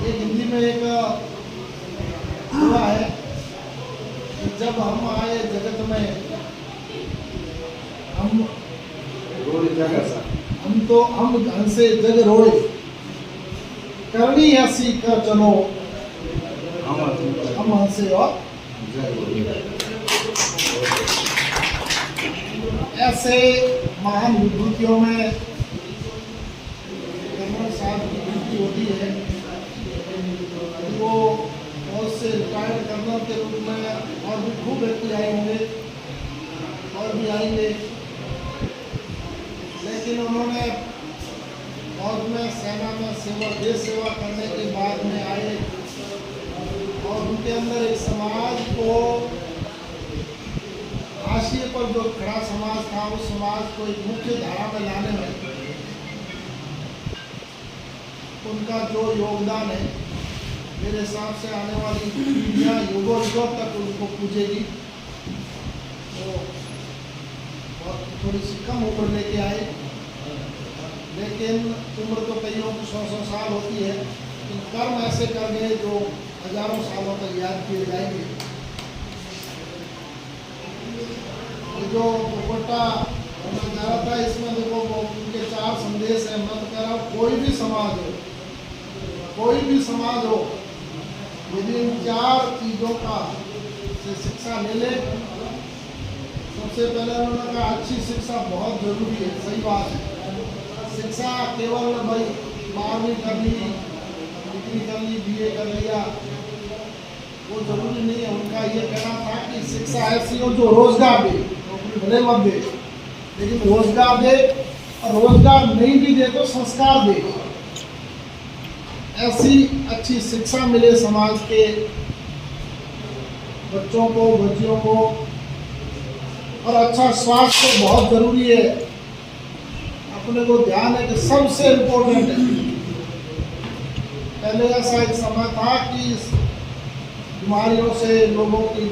एक हिंदी में एक हुआ है कि जब हम आए जगत में हम हंसे जग रोए, करनी ऐसी कर चलो हम हंसे और ऐसे महान विभूतियों में कर्नल साहब की गिनती होती है। वो बहुत से रिटायर्ड कर्नल के रूप में और भी खूब व्यक्ति आए होंगे और भी आएंगे, लेकिन उन्होंने फौज में सेना में सेवा देश सेवा करने के बाद में आए और उनके अंदर एक समाज को हाशिए पर जो खड़ा समाज था उस समाज को एक मुख्य धारा में लाने में उनका जो योगदान है, मेरे हिसाब से आने वाली पीढ़ियाँ युगों युगों तक उनको पूजेगी। तो बहुत थोड़ी सी कम उम्र लेके आए, लेकिन उम्र तो कईयों की 100-100 साल होती है, लेकिन कर्म ऐसे कर गए जो हजारों सालों तक याद किए जाएंगे। जो दुपट्टा जा रहा था इसमें देखो वो उनके 4 संदेश है। मैं तो कह रहा हूँ कोई भी समाज हो यदि इन 4 चीज़ों का से शिक्षा ले ले। सबसे पहले उन्होंने कहा अच्छी शिक्षा बहुत जरूरी है, सही बात है। शिक्षा केवल भाई 12वीं कर ली, डिग्री कर ली, BA कर लिया, वो जरूरी नहीं है। उनका ये कहना था कि शिक्षा ऐसी हो जो रोजगार दे, भले मत दे लेकिन रोजगार दे, और रोजगार नहीं भी दे तो संस्कार दे। ऐसी अच्छी शिक्षा मिले समाज के बच्चों को, बच्चियों को, और अच्छा स्वास्थ्य बहुत जरूरी है। अपने को ध्यान है कि सबसे इम्पोर्टेंट है। पहले ऐसा एक समय था कि बीमारियों से लोगों की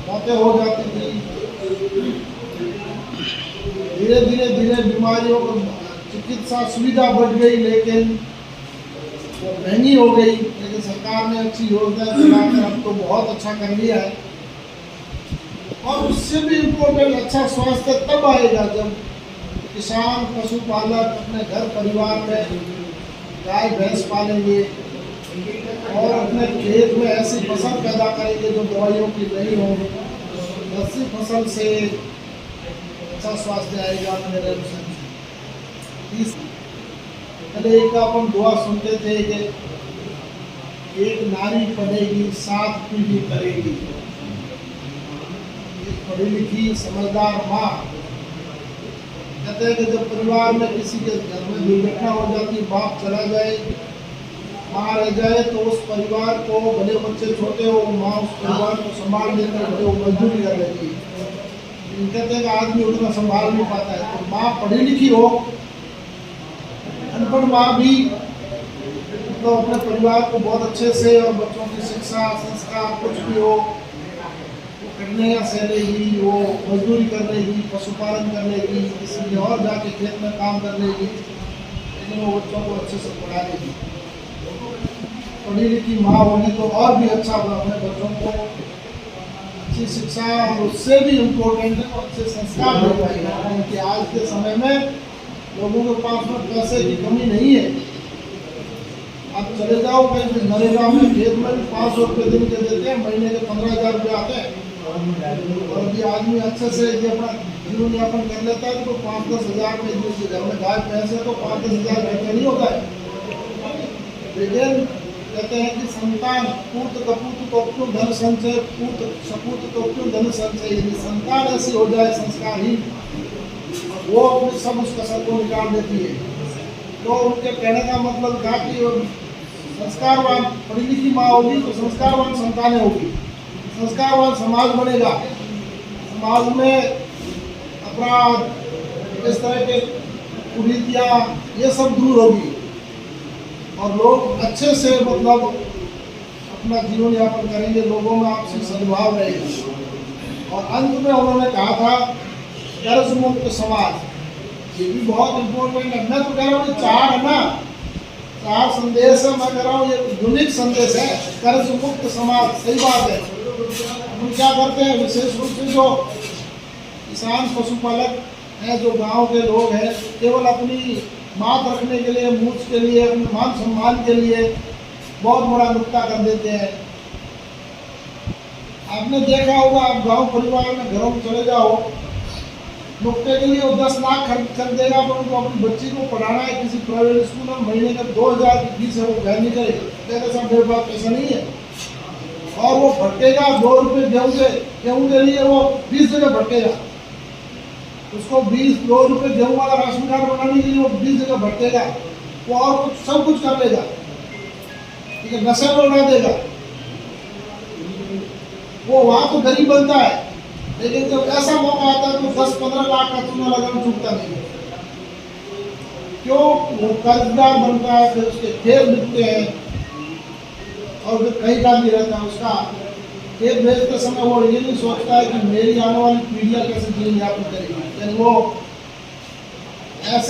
मौतें हो जाती थी। धीरे धीरे बीमारियों को चिकित्सा सुविधा बढ़ गई, लेकिन वो महंगी हो गई। लेकिन सरकार ने अच्छी योजना चलाकर अब तो बहुत अच्छा कर लिया है। और उससे भी इम्पोर्टेंट अच्छा स्वास्थ्य तब आएगा जब किसान पशुपालक अपने घर परिवार में गाय भैंस पालेंगे और अपने खेत में ऐसी फसल पैदा करेंगे जो दवाइयों की नहीं होगी। ऐसी फसल से अच्छा स्वास्थ्य आएगा। मेरे पहले एक अपन दुआ सुनते थे कि एक नारी पढ़ेगी 7 पीढ़ी करेगी। एक पढ़ी लिखी समझदार माँ, कहते हैं कि जब परिवार में किसी के घर में दुर्घटना हो जाती, बाप चला जाए, माँ रह जाए, तो उस परिवार को, भले बच्चे छोटे हो, माँ उस परिवार को संभाल लेकर वो मजदूरी कर लेती है। कहते हैं कि आदमी उतना संभाल नहीं पाता है। तो माँ पढ़ी लिखी हो, अनपढ़ माँ भी तो अपने परिवार को बहुत अच्छे से और बच्चों की शिक्षा संस्कार कुछ भी हो वो करने से लेगी, वो मजदूरी कर लेगी, पशुपालन कर लेगी, किसी और जाके खेत में काम कर लेगी, लेकिन वो बच्चों को अच्छे से पढ़ा लेगी। पढ़ी लिखी माँ होगी तो और भी अच्छा अपने बच्चों को अच्छी शिक्षा, और उससे भी इम्पोर्टेंट है अच्छे संस्कार दे पाएगा। क्योंकि आज के समय में लोगों के पास में पैसे की कमी नहीं है। आप चले जाओ कहीं नरेगा में, खेत में भी 500 रुपये दिन के देते हैं, महीने के 15,000 रुपये आते हैं। और यदि आदमी अच्छे से यदि अपना जीवन यापन कर लेता है तो 5-10 हज़ार में, जिसके घर में गाय भैंस है तो 5-10 हज़ार खर्चा नहीं होता है। लेकिन कहते हैं कि संतान पूत कपूत को क्यों धन संचय, पूत सपूत को क्यों धन संचय। यदि संतान ऐसी हो जाए संस्कारहीन, वो अपने सब उस कसर को निकाल देती है। तो उनके कहने का मतलब था कि संस्कारवान पढ़ी लिखी माँ होगी तो संस्कारवान संतानें होगी, संस्कारवान समाज बनेगा। समाज में अपराध, इस तरह के कुरीतियाँ, ये सब दूर होगी और लोग अच्छे से मतलब अपना जीवन यापन करेंगे, लोगों में आपसी सद्भाव रहेगा। और अंत में उन्होंने कहा था कर्ज मुक्त समाज, ये भी बहुत इम्पोर्टेंट है। मैं तो कह रहा हूँ 4 है ना, सरकार संदेश है, मैं कह रहा हूँ ये यूनिक संदेश है, कर्ज मुक्त समाज, सही बात है। हम क्या करते हैं, विशेष रूप से जो किसान पशुपालक हैं, जो गांव के लोग हैं, केवल अपनी मात रखने के लिए, मूछ के लिए, अपने मान सम्मान के लिए बहुत बड़ा नुक्ता कर देते हैं। आपने देखा होगा, आप गांव परिवार में घरों में चले जाओ, नुक्ते के लिए वो 10 लाख खर्च कर देगा, पर उनको अपनी बच्ची को पढ़ाना है किसी प्राइवेट स्कूल में, महीने का 2000 की फीस है, वो घर नहीं करेगा, साहब मेरे पास पैसा नहीं है। और वो भटकेगा 2 रुपये गेहूँ के लिए, वो 20 जगह भटकेगा। उसको 2 रुपये गेहूँ वाला राशन कार्ड बनाने के लिए वो 20 जगह भटकेगा। वो और कुछ सब कुछ कर लेगा, ठीक है, नशे में उड़ा देगा। वो वहाँ तो गरीब बनता है, लेकिन जब ऐसा मौका आता है तो 10-15 लाख का चूना लगाना चूकता नहीं है। क्यों? वो कर्जदार बनता है, फिर उसके खेत बिकते हैं और फिर कहीं का भी रहता है। उसका खेत बेचते समय वो ये नहीं सोचता है कि मेरी आने वाली पीढ़ियाँ कैसे जीवन यापन करेगी। यानी वो ऐसे